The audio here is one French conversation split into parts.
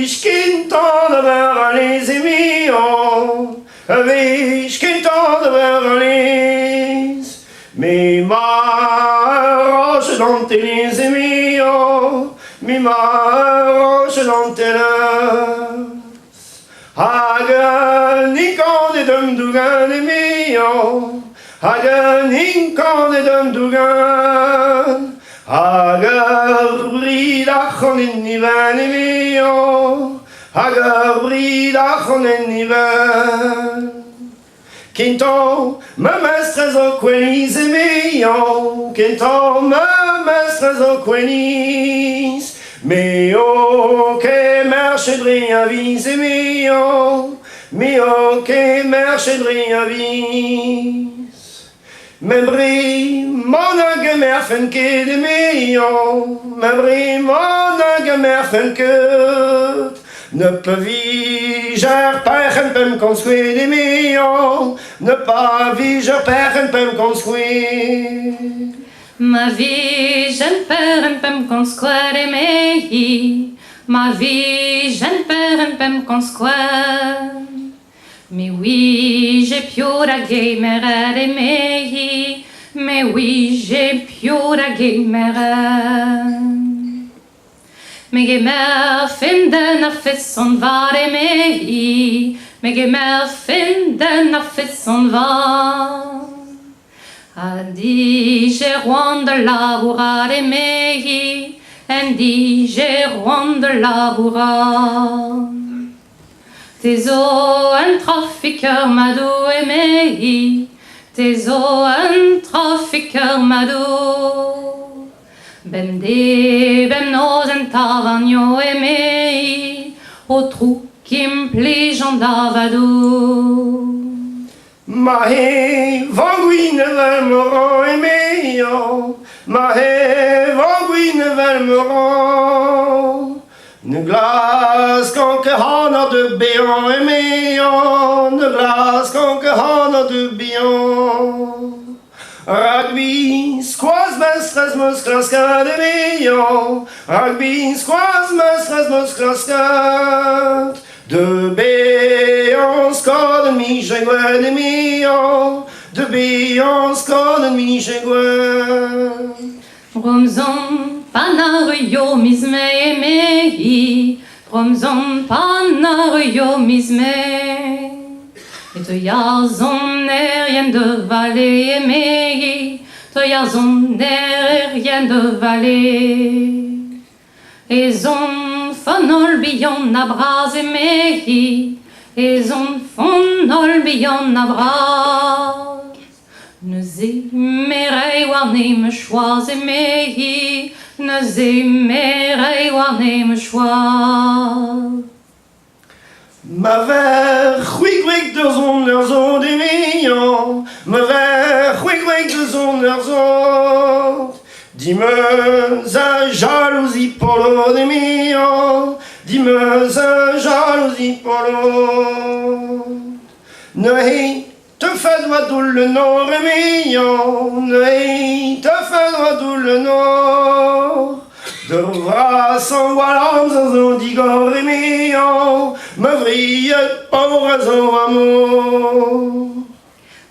Wish kinton de verlis emion, wish kinton de verlis, mi ma roche dans tes emion, mi ma roche dans tes Hagen nikon de dum dugan emion, Hagen nikon de dum dugan. Hager bridachon in niven emio, Hager bridachon in niven. Kinton me mestres o quelis emio, Kinton me mestres o quelis, Meo que merche dria vis emio, Meo que merche dria vis. Membri monage merfen de meo, membri monage kut. Ne pe viger perchen pem konskwe de meo, ne pa viger perchen pem konskwe. Ma vie jeune père pem konskwe de mehi, ma vie jeune père pem konskwe. Mais oui, j'ai più da gamere de mehi, mais oui, j'ai più da gamere. Mais gamer finden a fisson var de mehi, mais gamer finden a fisson var. A di j'ai rond de laboura de mehi, en di j'ai rond de laboura. Tes os un trafiqueur madou aimé, tes os un trafiqueur madou. Ben de ben nos un tavagno aimé, au trou qui m'plie j'en davadou. Mahe vanguine vermeron aimé, Mahe vanguine vermeron. Ne glace qu'on que hana de béon aimé, ne glace qu'on que hana de béon. Rugby squaz mestres musclasca de béon, rugby squaz mestres musclasca de béon scode mi jengwe de béon, de béon scode mi jengwe. Romzon panario misme emehi, Romzon panario misme. Et te yazon rien de vallée emehi, te yazon rien de vallée. Et zon fanol bion abraz emehi, et zon fanol bion abraz. Ne zimmerei warnem schwaz emehi, ne zimmerei warnem schwaz. Ma ver chwig de zon zon de million, ma ver chwig de zon zon. Dis-me za jalousie polo de million, dis-me za jalousie polo. Ne te fais doit le nord émillon, ne te fais doit le nord. De bras sans voilà sans digor émillon, me vrille pour raison amour.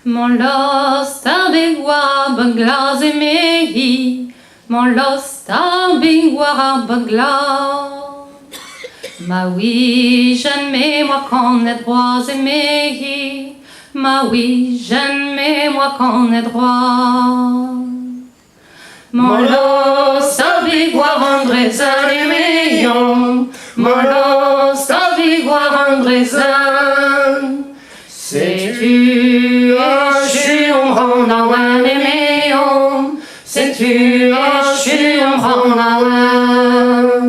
Mon lost abigwa banglas émehi, mon lost abigwa banglas. Ma oui, je mets moi qu'on est droit émehi. Ma oui, j'aime moi qu'on est droit. Mon lot savait voir un dresseur et meillon. Mon lot savait voir un dresseur. Sais-tu, je suis un grand aouin et meillon. Sais-tu, je suis un grand aouin.